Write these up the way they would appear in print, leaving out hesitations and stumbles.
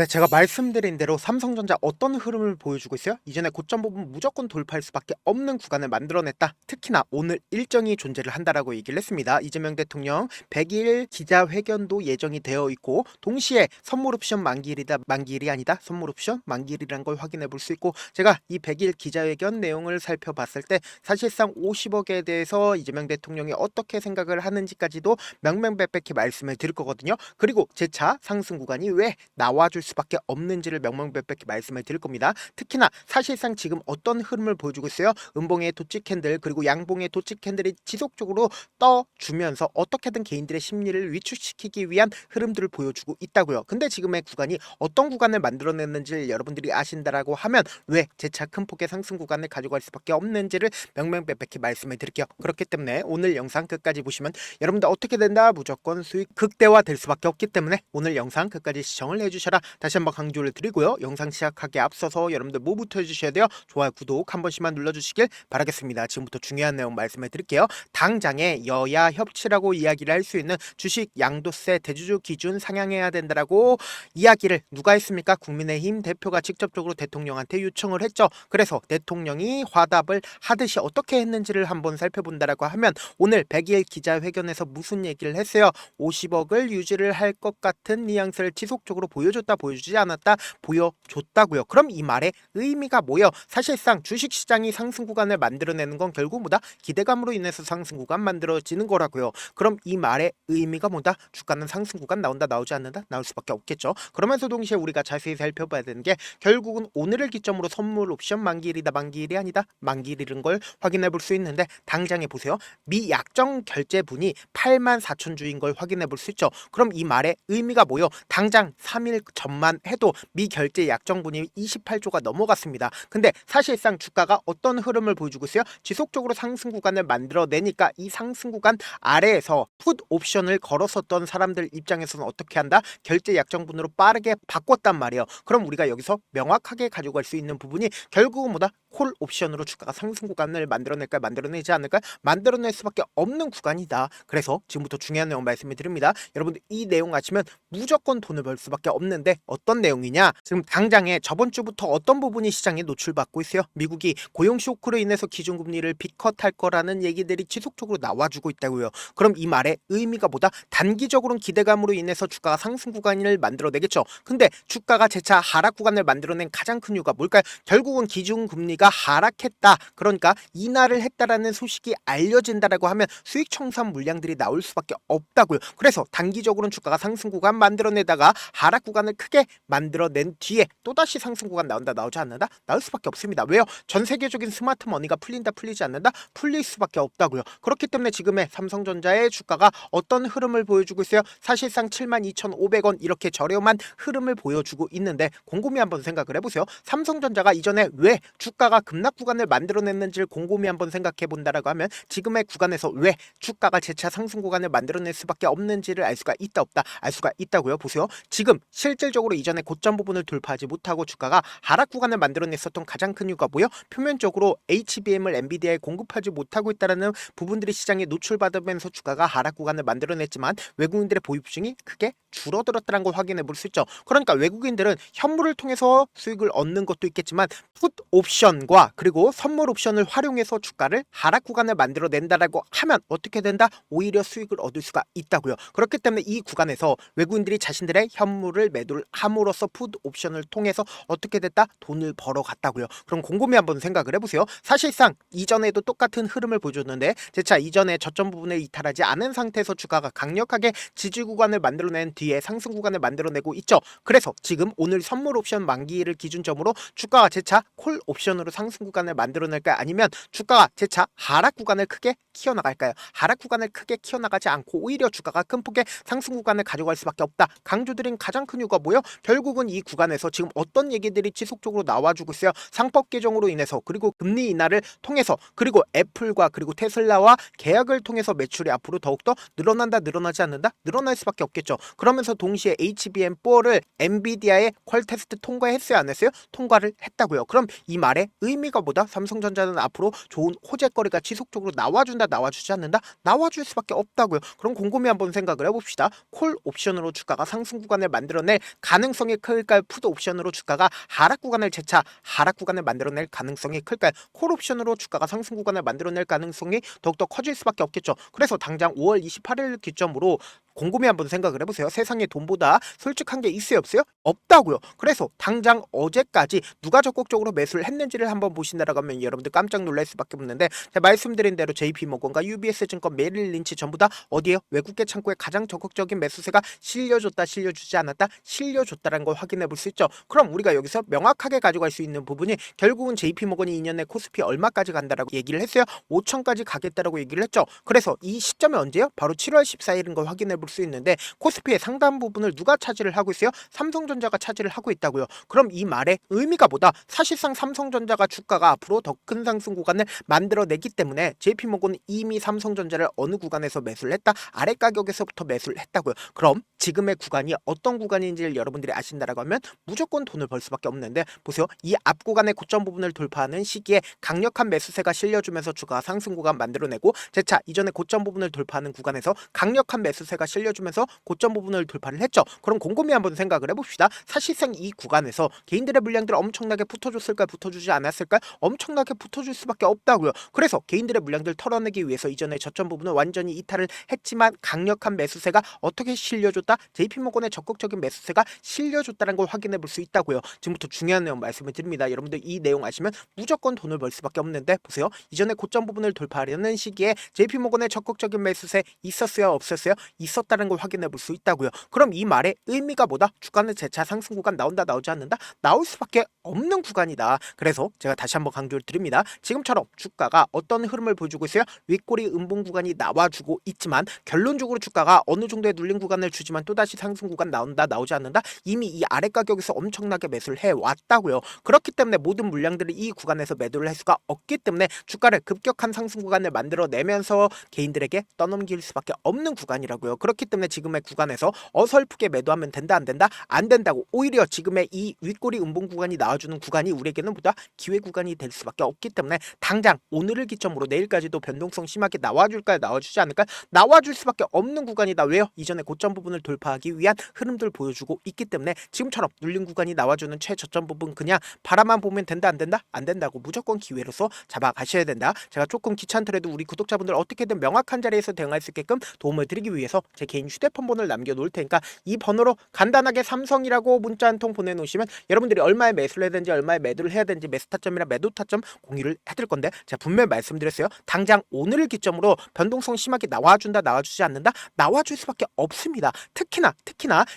네, 제가 말씀드린 대로 삼성전자 어떤 흐름을 보여주고 있어요? 이전에 고점 부분 무조건 돌파할 수밖에 없는 구간을 만들어냈다. 특히나 오늘 일정이 존재를 한다라고 얘기를 했습니다. 이재명 대통령 100일 기자회견도 예정이 되어 있고 동시에 선물 옵션 만기일이다. 만기일이 아니다. 선물 옵션 만기일이라는 걸 확인해 볼 수 있고 제가 이 100일 기자회견 내용을 살펴봤을 때 사실상 50억에 대해서 이재명 대통령이 어떻게 생각을 하는지까지도 명명백백히 말씀을 드릴 거거든요. 그리고 제 차 상승 구간이 왜 나와줄 수밖에 없는지를 명명백백히 말씀을 드릴 겁니다. 특히나 사실상 지금 어떤 흐름을 보여주고 있어요? 음봉의 도치 캔들 그리고 양봉의 도치 캔들이 지속적으로 떠주면서 어떻게든 개인들의 심리를 위축시키기 위한 흐름들을 보여주고 있다고요. 근데 지금의 구간이 어떤 구간을 만들어냈는지를 여러분들이 아신다라고 하면 왜 재차 큰 폭의 상승 구간을 가져갈 수밖에 없는지를 명명백백히 말씀을 드릴게요. 그렇기 때문에 오늘 영상 끝까지 보시면 여러분들 어떻게 된다? 무조건 수익 극대화 될 수밖에 없기 때문에 오늘 영상 끝까지 시청을 해주셔라. 다시 한번 강조를 드리고요. 영상 시작하기 앞서서 여러분들 뭐부터 해주셔야 돼요? 좋아요, 구독 한 번씩만 눌러주시길 바라겠습니다. 지금부터 중요한 내용 말씀을 드릴게요. 당장에 여야 협치라고 이야기를 할 수 있는 주식 양도세 대주주 기준 상향해야 된다라고 이야기를 누가 했습니까? 국민의힘 대표가 직접적으로 대통령한테 요청을 했죠. 그래서 대통령이 화답을 하듯이 어떻게 했는지를 한번 살펴본다라고 하면 오늘 100일 기자회견에서 무슨 얘기를 했어요? 50억을 유지를 할 것 같은 뉘앙스를 지속적으로 보여줬다 보여주지 않았다 보여줬다고요. 그럼 이 말의 의미가 뭐예요? 사실상 주식시장이 상승 구간을 만들어내는 건 결국 뭐다? 기대감으로 인해서 상승 구간 만들어지는 거라고요. 그럼 이 말의 의미가 뭐다? 주가는 상승 구간 나온다 나오지 않는다? 나올 수밖에 없겠죠. 그러면서 동시에 우리가 자세히 살펴봐야 되는 게 결국은 오늘을 기점으로 선물 옵션 만기일이다 만기일이 아니다 만기일인 걸 확인해 볼 수 있는데 당장에 보세요. 미약정 결제분이 84,000주인 걸 확인해 볼 수 있죠. 그럼 이 말의 의미가 뭐요? 당장 3일 전만 해도 미결제 약정분이 28조가 넘어갔습니다. 근데 사실상 주가가 어떤 흐름을 보여주고 있어요? 지속적으로 상승 구간을 만들어내니까 이 상승 구간 아래에서 풋 옵션을 걸었었던 사람들 입장에서는 어떻게 한다? 결제 약정분으로 빠르게 바꿨단 말이에요. 그럼 우리가 여기서 명확하게 가져갈 수 있는 부분이 결국은 뭐다? 콜 옵션으로 주가가 상승 구간을 만들어낼까 만들어내지 않을까 만들어낼 수밖에 없는 구간이다. 그래서 지금부터 중요한 내용 말씀을 드립니다. 여러분들 이 내용 아시면 무조건 돈을 벌 수밖에 없는데 어떤 내용이냐? 지금 당장에 저번 주부터 어떤 부분이 시장에 노출받고 있어요? 미국이 고용 쇼크로 인해서 기준금리를 비컷할 거라는 얘기들이 지속적으로 나와주고 있다고요. 그럼 이 말의 의미가 뭐다? 단기적으로는 기대감으로 인해서 주가가 상승 구간을 만들어내겠죠. 근데 주가가 재차 하락 구간을 만들어낸 가장 큰 이유가 뭘까요? 결국은 기준금리가 하락했다. 그러니까 인하를 했다라는 소식이 알려진다라고 하면 수익 청산 물량들이 나올 수밖에 없다고요. 그래서 단기적으로는 주가가 상승 구간 만들어내다가 하락 구간을 크게 만들어낸 뒤에 또다시 상승 구간 나온다 나오지 않는다? 나올 수밖에 없습니다. 왜요? 전 세계적인 스마트 머니가 풀린다 풀리지 않는다? 풀릴 수밖에 없다고요. 그렇기 때문에 지금의 삼성전자의 주가가 어떤 흐름을 보여주고 있어요? 사실상 72,500원 이렇게 저렴한 흐름을 보여주고 있는데 곰곰이 한번 생각을 해보세요. 삼성전자가 이전에 왜 주가가 급락 구간을 만들어냈는지를 곰곰이 한번 생각해 본다라고 하면 지금의 구간에서 왜 주가가 재차 상승 구간을 만들어낼 수밖에 없는지를 알 수가 있다 없다 알 수가 있다고요. 보세요. 지금 실질적으로 이전에 고점 부분을 돌파하지 못하고 주가가 하락 구간을 만들어냈었던 가장 큰 이유가 뭐예요? 표면적으로 HBM을 엔비디아에 공급하지 못하고 있다는 부분들이 시장에 노출받으면서 주가가 하락 구간을 만들어냈지만 외국인들의 보유증이 크게 줄어들었다는 걸 확인해 볼 수 있죠. 그러니까 외국인들은 현물을 통해서 수익을 얻는 것도 있겠지만 풋 옵션과 그리고 선물 옵션을 활용해서 주가를 하락 구간을 만들어낸다라고 하면 어떻게 된다? 오히려 수익을 얻을 수가 있다고요. 그렇기 때문에 이 구간에서 외국인들이 자신들의 현물을 매도를 함으로써 풋 옵션을 통해서 어떻게 됐다? 돈을 벌어갔다고요. 그럼 곰곰이 한번 생각을 해보세요. 사실상 이전에도 똑같은 흐름을 보여줬는데 재차 이전에 저점 부분을 이탈하지 않은 상태에서 주가가 강력하게 지지 구간을 만들어낸 뒤에 상승 구간을 만들어내고 있죠. 그래서 지금 오늘 선물 옵션 만기일을 기준점으로 주가가 재차 콜 옵션으로 상승 구간을 만들어낼까요? 아니면 주가가 재차 하락 구간을 크게 키워나갈까요? 하락 구간을 크게 키워나가지 않고 오히려 주가가 큰 폭의 상승 구간을 가져갈 수밖에 없다. 강조드린 가장 큰 이유가 뭐예요? 결국은 이 구간에서 지금 어떤 얘기들이 지속적으로 나와주고 있어요. 상법 개정으로 인해서 그리고 금리 인하를 통해서 그리고 애플과 그리고 테슬라와 계약을 통해서 매출이 앞으로 더욱더 늘어난다 늘어나지 않는다? 늘어날 수밖에 없겠죠. 그러면서 동시에 HBM4를 엔비디아의 퀄 테스트 통과했어요 안 했어요? 통과를 했다고요. 그럼 이 말의 의미가 뭐다? 삼성전자는 앞으로 좋은 호재거리가 지속적으로 나와준다 나와주지 않는다? 나와줄 수밖에 없다고요. 그럼 곰곰이 한번 생각을 해봅시다. 콜 옵션으로 주가가 상승 구간을 만들어낼 가능성이 클까요? 푸드 옵션으로 주가가 하락 구간을 재차 하락 구간을 만들어낼 가능성이 클까요? 콜 옵션으로 주가가 상승 구간을 만들어낼 가능성이 더욱더 커질 수밖에 없겠죠. 그래서 당장 5월 28일 기점으로 곰곰이 한번 생각을 해보세요. 세상에 돈보다 솔직한 게 있어요, 없어요? 없다고요. 그래서 당장 어제까지 누가 적극적으로 매수를 했는지를 한번 보신다라고 하면 여러분들 깜짝 놀랄 수밖에 없는데, 제가 말씀드린 대로 JP모건과 UBS증권, 메릴린치 전부 다 어디에요? 외국계 창구에 가장 적극적인 매수세가 실려줬다, 실려주지 않았다, 실려줬다라는 걸 확인해 볼 수 있죠. 그럼 우리가 여기서 명확하게 가져갈 수 있는 부분이, 결국은 JP모건이 2년에 코스피 얼마까지 간다라고 얘기를 했어요? 5천까지 가겠다라고 얘기를 했죠. 그래서 이 시점이 언제요? 바로 7월 14일인 걸 확인해 볼 수 있는데, 코스피의 상당 부분을 누가 차지를 하고 있어요? 삼성전자가 차지를 하고 있다고요. 그럼 이 말의 의미가 뭐다? 사실상 삼성전자가 주가가 앞으로 더 큰 상승 구간을 만들어내기 때문에 JP모건은 이미 삼성전자를 어느 구간에서 매수를 했다? 아래 가격에서부터 매수를 했다고요. 그럼 지금의 구간이 어떤 구간인지를 여러분들이 아신다라고 하면 무조건 돈을 벌 수밖에 없는데, 보세요. 이 앞 구간의 고점 부분을 돌파하는 시기에 강력한 매수세가 실려주면서 주가가 상승 구간 만들어내고, 재차 이전에 고점 부분을 돌파하는 구간에서 강력한 매수세가 실려주면서 고점 부분을 돌파를 했죠. 그럼 곰곰이 한번 생각을 해봅시다. 사실상 이 구간에서 개인들의 물량들 엄청나게 붙어줬을까요? 붙어주지 않았을까요? 엄청나게 붙어줄 수밖에 없다고요. 그래서 개인들의 물량들 털어내기 위해서 이전에 저점 부분을 완전히 이탈을 했지만 강력한 매수세가 어떻게 실려줬다? JP모건의 적극적인 매수세가 실려줬다는 걸 확인해 볼 수 있다고요. 지금부터 중요한 내용 말씀을 드립니다. 여러분들 이 내용 아시면 무조건 돈을 벌 수밖에 없는데, 보세요. 이전에 고점 부분을 돌파하려는 시기에 JP모건의 적극적인 매수세 있었어요, 없었어요? 있었다는 걸 확인해 볼 수 있다고요. 그럼 이 말의 의미가 뭐다? 주가는 재차 상승 구간 나온다, 나오지 않는다? 나올 수밖에 없는 구간이다. 그래서 제가 다시 한번 강조를 드립니다. 지금처럼 주가가 어떤 흐름을 보여주고 있어요? 윗꼬리 음봉 구간이 나와주고 있지만, 결론적으로 주가가 어느 정도의 눌린 구간을 주지만 또다시 상승 구간 나온다, 나오지 않는다? 이미 이 아래 가격에서 엄청나게 매수를 해왔다고요. 그렇기 때문에 모든 물량들이 이 구간에서 매도를 할 수가 없기 때문에 주가를 급격한 상승 구간을 만들어내면서 개인들에게 떠넘길 수밖에 없는 구간이라고요. 그렇기 때문에 지금의 구간에서 어설프게 매도하면 된다, 안 된다? 안 된다고. 오히려 지금의 이 윗꼬리 음봉 구간이 나와주는 구간이 우리에게는 보다 기회 구간이 될 수밖에 없기 때문에, 당장 오늘을 기점으로 내일까지도 변동성 심하게 나와줄까요? 나와주지 않을까요? 나와줄 수밖에 없는 구간이다. 왜요? 이전에 고점 부분을 돌파하기 위한 흐름들 보여주고 있기 때문에 지금처럼 눌린 구간이 나와주는 최저점 부분 그냥 바라만 보면 된다, 안 된다? 안 된다고. 무조건 기회로서 잡아가셔야 된다. 제가 조금 귀찮더라도 우리 구독자분들 어떻게든 명확한 자리에서 대응할 수 있게끔 도움을 드리기 위해서 제 개인 휴대폰 번호를 남겨놓을 테니까 이 번호로 간단하게 삼성이라고 문자 한 통 보내놓으시면 여러분들이 얼마에 매수를 해야 되는지, 얼마에 매도를 해야 되는지, 매수 타점이나 매도 타점 공유를 해드릴 건데, 제가 분명히 말씀드렸어요. 당장 오늘을 기점으로 변동성 심하게 나와준다, 나와주지 않는다? 나와줄 수밖에 없습니다. 특히나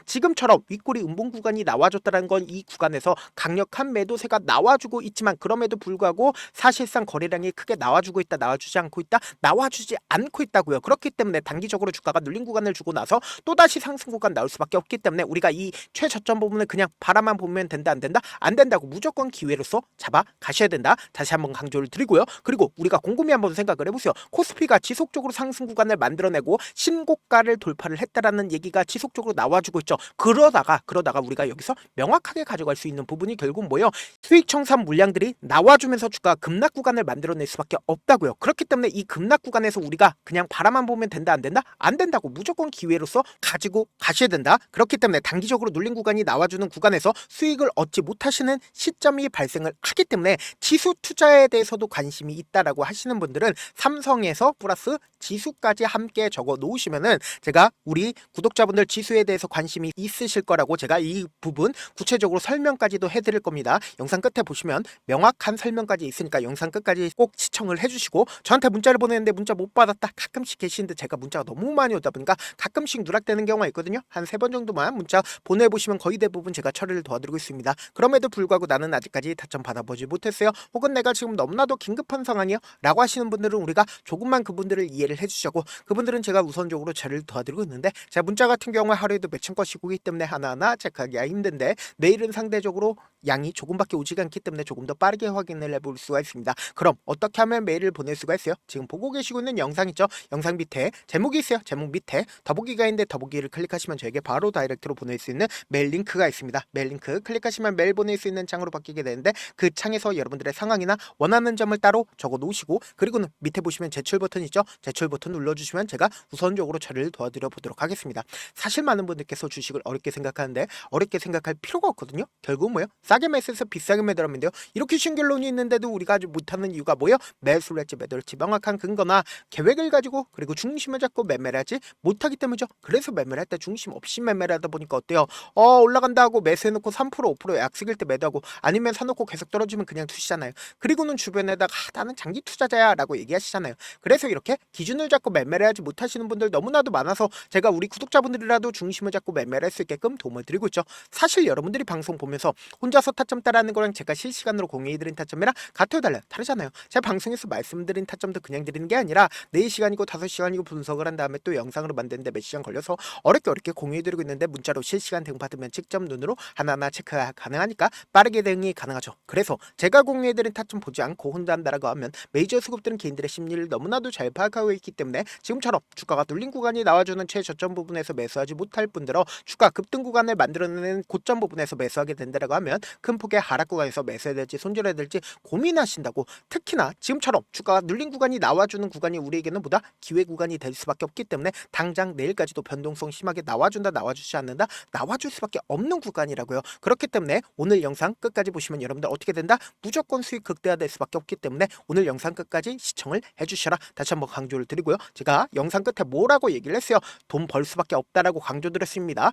지금처럼 윗꼬리 음봉 구간이 나와줬다는 건 이 구간에서 강력한 매도세가 나와주고 있지만, 그럼에도 불구하고 사실상 거래량이 크게 나와주고 있다, 나와주지 않고 있다, 나와주지 않고 있다고요. 그렇기 때문에 단기적으로 주가가 눌린 구간을 주고 나서 또다시 상승 구간 나올 수밖에 없기 때문에, 우리가 이 최저점 부분을 그냥 바라만 보면 된다, 안 된다? 안 된다고. 무조건 기회로서 잡아 가셔야 된다. 다시 한번 강조를 드리고요. 그리고 우리가 곰곰이 한번 생각을 해보세요. 코스피가 지속적으로 상승 구간을 만들어내고 신고가를 돌파를 했다라는 얘기가 지속적으로 나와주고 있죠. 그러다가 우리가 여기서 명확하게 가져갈 수 있는 부분이 결국 뭐예요? 수익 청산 물량들이 나와주면서 주가 급락 구간을 만들어낼 수밖에 없다고요. 그렇기 때문에 이 급락 구간에서 우리가 그냥 바라만 보면 된다, 안 된다? 안 된다고. 무조건 기회로서 가지고 가셔야 된다. 그렇기 때문에 단기적으로 눌린 구간이 나와주는 구간에서 수익을 얻지 못하시는 시점이 발생을 하기 때문에, 지수 투자에 대해서도 관심이 있다라고 하시는 분들은 삼성에서 플러스 지수까지 함께 적어 놓으시면은, 제가 우리 구독자분들 지수에 대해서 관심이 있으실 거라고 제가 이 부분 구체적으로 설명까지도 해드릴 겁니다. 영상 끝에 보시면 명확한 설명까지 있으니까 영상 끝까지 꼭 시청을 해주시고, 저한테 문자를 보내는데 문자 못 받았다 가끔씩 계시는데, 제가 문자가 너무 많이 오다 보니까 가끔씩 누락되는 경우가 있거든요. 한 3번 정도만 문자 보내보시면 거의 대부분 제가 처리를 도와드리고 있습니다. 그럼에도 불구하고 나는 아직까지 타점 받아보지 못했어요, 혹은 내가 지금 너무나도 긴급한 상황이요 라고 하시는 분들은 우리가 조금만 그분들을 이해를 해주시고, 그분들은 제가 우선적으로 처리를 도와드리고 있는데, 제가 문자 같은 경우에 하루에도 몇천 건씩 오기 때문에 하나하나 체크하기가 힘든데, 내일은 상대적으로 양이 조금밖에 오지가 않기 때문에 조금 더 빠르게 확인을 해볼 수가 있습니다. 그럼 어떻게 하면 메일을 보낼 수가 있어요? 지금 보고 계시고 있는 영상 있죠? 영상 밑에 제목이 있어요. 제목 밑에 더보기가 있는데, 더보기를 클릭하시면 저에게 바로 다이렉트로 보낼 수 있는 메일 링크가 있습니다. 메일 링크 클릭하시면 메일 보낼 수 있는 창으로 바뀌게 되는데, 그 창에서 여러분들의 상황이나 원하는 점을 따로 적어 놓으시고, 그리고는 밑에 보시면 제출 버튼 있죠? 제출 제출 버튼 눌러주시면 제가 우선적으로 처리를 도와드려 보도록 하겠습니다. 사실 많은 분들께서 주식을 어렵게 생각하는데 어렵게 생각할 필요가 없거든요. 결국은 뭐예요? 싸게 매수해서 비싸게 매도하면 돼요. 이렇게 쉬운 결론이 있는데도 우리가 아주 못하는 이유가 뭐예요? 매수를 할지 매도를 할지 명확한 근거나 계획을 가지고 그리고 중심을 잡고 매매를 하지 못하기 때문이죠. 그래서 매매를 할 때 중심 없이 매매를 하다 보니까 어때요? 올라간다 하고 매수해놓고 3% 5% 약식일 때 매도하고 아니면 사놓고 계속 떨어지면 그냥 투시잖아요. 그리고는 주변에다가 나는 장기 투자자야 라고 얘기하시잖아요. 그래서 이렇게 기준을 잡고 매매를 하지 못하시는 분들 너무나도 많아서 제가 우리 구독자분들이라도 중심을 잡고 매매를 할 수 있게끔 도움을 드리고 있죠. 사실 여러분들이 방송 보면서 혼자서 타점 따라하는 거랑 제가 실시간으로 공유해드린 타점이랑 같아요 달라요? 다르잖아요. 제가 방송에서 말씀드린 타점도 그냥 드리는 게 아니라 4시간이고 5시간이고 분석을 한 다음에 또 영상으로 만드는데 몇 시간 걸려서 어렵게 공유해드리고 있는데 문자로 실시간 대응 받으면 직접 눈으로 하나하나 체크가 가능하니까 빠르게 대응이 가능하죠. 그래서 제가 공유해드린 타점 보지 않고 혼자 한다라고 하면 메이저 수급들은 개인들의 심리를 너무나도 잘 파악하고 있기 때문에 지금처럼 주가가 눌린 구간이 나와주는 최저점 부분에서 매수하지 못할 뿐더러 주가 급등 구간을 만들어내는 고점 부분에서 매수하게 된다라고 하면 큰 폭의 하락 구간에서 매수해야 될지 손절해야 될지 고민하신다고. 특히나 지금처럼 주가가 눌린 구간이 나와주는 구간이 우리에게는 보다 기회 구간이 될 수밖에 없기 때문에 당장 내일까지도 변동성 심하게 나와준다 나와주지 않는다 나와줄 수밖에 없는 구간이라고요. 그렇기 때문에 오늘 영상 끝까지 보시면 여러분들 어떻게 된다? 무조건 수익 극대화될 수밖에 없기 때문에 오늘 영상 끝까지 시청을 해주셔라. 다시 한번 강조를 드리고요. 제가 영상 끝에 뭐라고 얘기를 했어요? 돈 벌 수밖에 없다라고 강조드렸습니다.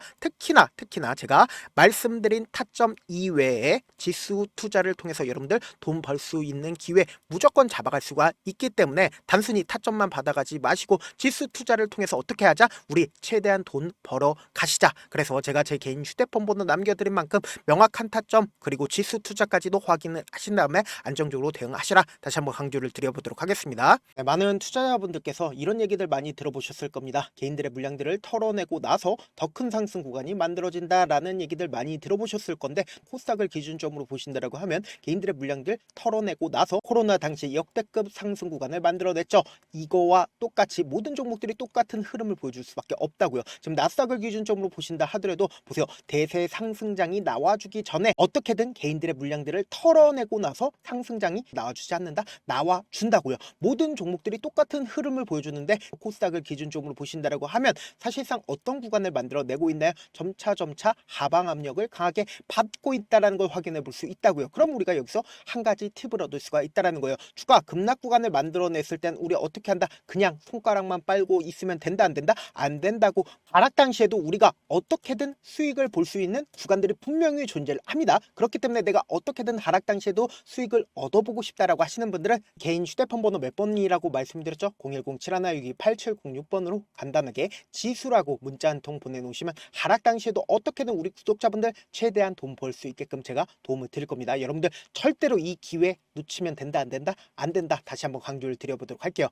특히나 제가 말씀드린 타점 이외에 지수 투자를 통해서 여러분들 돈 벌 수 있는 기회 무조건 잡아갈 수가 있기 때문에 단순히 타점만 받아가지 마시고 지수 투자를 통해서 어떻게 하자? 우리 최대한 돈 벌어 가시자. 그래서 제가 제 개인 휴대폰 번호 남겨드린 만큼 명확한 타점 그리고 지수 투자까지도 확인을 하신 다음에 안정적으로 대응하시라. 다시 한번 강조를 드려보도록 하겠습니다. 네, 많은 투자자분들께서 이런 얘기들 많이 들어보셨을 겁니다. 개인들의 물량들을 털어내고 나서 더 큰 상승 구간이 만들어진다라는 얘기들 많이 들어보셨을 건데 코스닥을 기준점으로 보신다라고 하면 개인들의 물량들 털어내고 나서 코로나 당시 역대급 상승 구간을 만들어냈죠. 이거와 똑같이 모든 종목들이 똑같은 흐름을 보여줄 수밖에 없다고요. 지금 나스닥을 기준점으로 보신다 하더라도 보세요. 대세 상승장이 나와주기 전에 어떻게든 개인들의 물량들을 털어내고 나서 상승장이 나와주지 않는다? 나와준다고요. 모든 종목들이 똑같은 흐름을 보여주는데 코스닥을 기준점으로 보신다라고 하면 사실상 어떤 구간을 만들어내고 있나요? 점차 하방 압력을 강하게 받고 있다는 걸 확인해 볼 수 있다고요. 그럼 우리가 여기서 한 가지 팁을 얻을 수가 있다는 거예요. 주가 급락 구간을 만들어냈을 땐 우리 어떻게 한다? 그냥 손가락만 빨고 있으면 된다 안 된다? 안 된다고. 하락 당시에도 우리가 어떻게든 수익을 볼 수 있는 구간들이 분명히 존재를 합니다. 그렇기 때문에 내가 어떻게든 하락 당시에도 수익을 얻어보고 싶다라고 하시는 분들은 개인 휴대폰 번호 몇 번이라고 말씀드렸죠? 010-7162-8706번으로 간단하게 지수라고 문자 한 통 보내놓으시면 하락 당시에도 어떻게든 우리 구독자분들 최대한 돈 벌 수 있게끔 제가 도움을 드릴 겁니다. 여러분들 절대로 이 기회 놓치면 된다 안 된다? 안 된다. 다시 한번 강조를 드려보도록 할게요.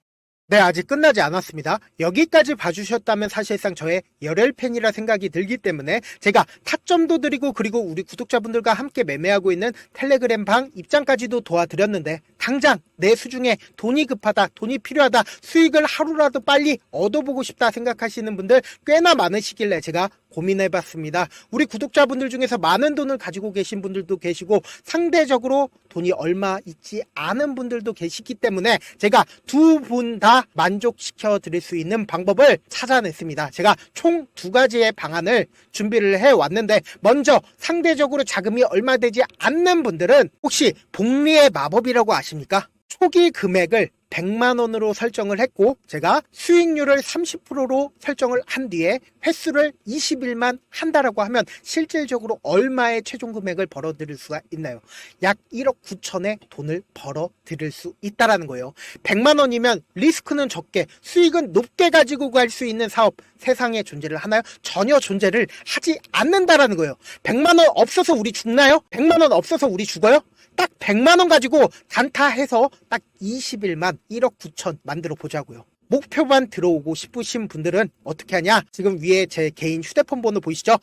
네, 아직 끝나지 않았습니다. 여기까지 봐주셨다면 사실상 저의 열혈 팬이라 생각이 들기 때문에 제가 타점도 드리고 그리고 우리 구독자분들과 함께 매매하고 있는 텔레그램 방 입장까지도 도와드렸는데 당장 내 수중에 돈이 급하다, 돈이 필요하다, 수익을 하루라도 빨리 얻어보고 싶다 생각하시는 분들 꽤나 많으시길래 제가 고민해봤습니다. 우리 구독자분들 중에서 많은 돈을 가지고 계신 분들도 계시고 상대적으로 돈이 얼마 있지 않은 분들도 계시기 때문에 제가 두 분 다 만족시켜 드릴 수 있는 방법을 찾아냈습니다. 제가 총 2가지의 방안을 준비를 해왔는데 먼저 상대적으로 자금이 얼마 되지 않는 분들은 혹시 복리의 마법이라고 아십니까? 초기 금액을 100만원으로 설정을 했고 제가 수익률을 30%로 설정을 한 뒤에 횟수를 20일만 한다라고 하면 실질적으로 얼마의 최종 금액을 벌어들일 수가 있나요? 약 1억 9천의 돈을 벌어들일 수 있다라는 거예요. 100만원이면 리스크는 적게 수익은 높게 가지고 갈 수 있는 사업 세상에 존재를 하나요? 전혀 존재를 하지 않는다라는 거예요. 100만원 없어서 우리 죽나요? 100만원 없어서 우리 죽어요? 딱 100만원 가지고 단타해서 딱 20일만 1억 9천 만들어 보자고요. 목표만 들어오고 싶으신 분들은 어떻게 하냐? 지금 위에 제 개인 휴대폰 번호 보이시죠?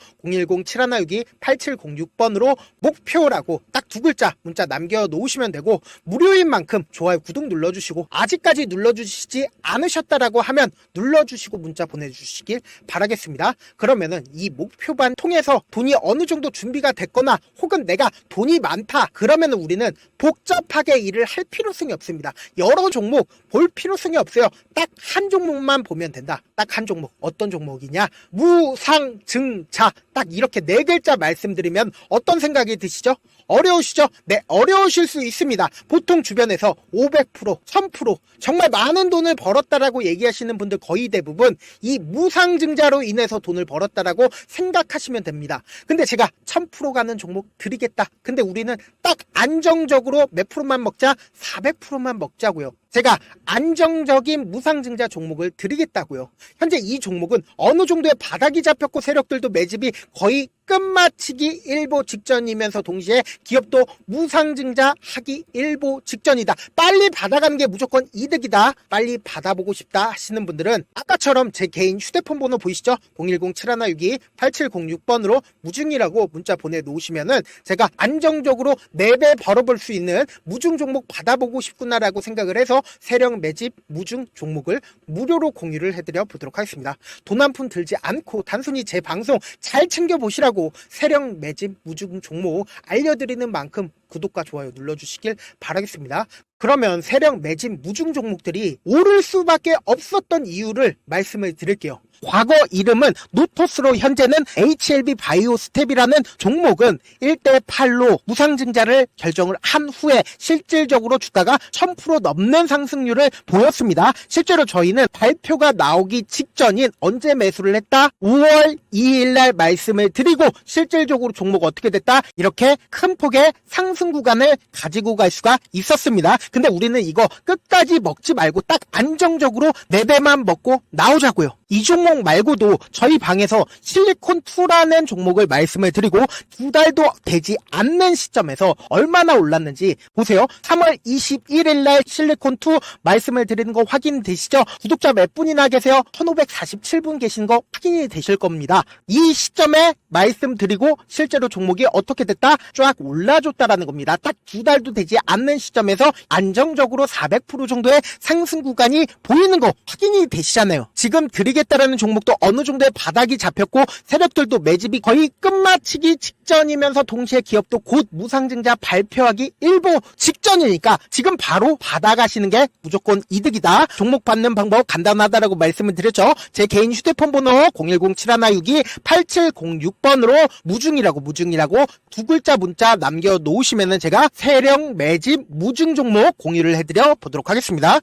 010-7162-8706번으로 목표라고 딱 2글자 문자 남겨놓으시면 되고 무료인 만큼 좋아요, 구독 눌러주시고 아직까지 눌러주시지 않으셨다라고 하면 눌러주시고 문자 보내주시길 바라겠습니다. 그러면은 이 목표반 통해서 돈이 어느 정도 준비가 됐거나 혹은 내가 돈이 많다 그러면은 우리는 복잡하게 일을 할 필요성이 없습니다. 여러 종목 볼 필요성이 없어요. 딱 한 종목만 보면 된다. 딱 한 종목. 어떤 종목이냐? 무상증자. 딱 이렇게 네 글자 말씀드리면 어떤 생각이 드시죠? 어려우시죠? 네, 어려우실 수 있습니다. 보통 주변에서 500%, 1000% 정말 많은 돈을 벌었다라고 얘기하시는 분들 거의 대부분 이 무상증자로 인해서 돈을 벌었다라고 생각하시면 됩니다. 근데 제가 1000% 가는 종목 드리겠다. 근데 우리는 딱 안정적으로 몇 프로만 먹자? 400%만 먹자고요. 제가 안정적인 무상증자 종목을 드리겠다고요. 현재 이 종목은 어느 정도의 바닥이 잡혔고 세력들도 매집이 거의 끝마치기 일보 직전이면서 동시에 기업도 무상증자 하기 일보 직전이다. 빨리 받아가는 게 무조건 이득이다. 빨리 받아보고 싶다 하시는 분들은 아까처럼 제 개인 휴대폰 번호 보이시죠? 010-7162-8706번으로 무중이라고 문자 보내놓으시면은 제가 안정적으로 4배 벌어볼 수 있는 무중 종목 받아보고 싶구나라고 생각을 해서 세력 매집 무중 종목을 무료로 공유를 해드려 보도록 하겠습니다. 돈 한 푼 들지 않고 단순히 제 방송 잘 챙겨보시라고 세력 매집 무중 종목 알려드리는 만큼 구독과 좋아요 눌러주시길 바라겠습니다. 그러면 세력 매집 무중 종목들이 오를 수밖에 없었던 이유를 말씀을 드릴게요. 과거 이름은 노토스로 현재는 HLB 바이오스텝이라는 종목은 1대8로 무상증자를 결정을 한 후에 실질적으로 주가가 1000% 넘는 상승률을 보였습니다. 실제로 저희는 발표가 나오기 직전인 언제 매수를 했다? 5월 2일날 말씀을 드리고 실질적으로 종목 어떻게 됐다? 이렇게 큰 폭의 상승 구간을 가지고 갈 수가 있었습니다. 근데 우리는 이거 끝까지 먹지 말고 딱 안정적으로 4배만 먹고 나오자고요. 이 종목 말고도 저희 방에서 실리콘2라는 종목을 말씀을 드리고 2달도 되지 않는 시점에서 얼마나 올랐는지 보세요. 3월 21일 날 실리콘2 말씀을 드리는 거 확인되시죠? 구독자 몇 분이나 계세요? 1547분 계신 거 확인이 되실 겁니다. 이 시점에 말씀드리고 실제로 종목이 어떻게 됐다? 쫙 올라줬다라는 겁니다. 딱 2달도 되지 않는 시점에서 안정적으로 400% 정도의 상승 구간이 보이는 거 확인이 되시잖아요. 지금 드리겠다라는 종목도 어느 정도의 바닥이 잡혔고 세력들도 매집이 거의 끝마치기 직전이면서 동시에 기업도 곧 무상증자 발표하기 일보 직전이니까 지금 바로 받아가시는 게 무조건 이득이다. 종목 받는 방법 간단하다라고 말씀을 드렸죠. 제 개인 휴대폰 번호 010-7162-8706번으로 무중이라고 두 글자 문자 남겨놓으시면은 제가 세력 매집 무중 종목 공유를 해드려 보도록 하겠습니다.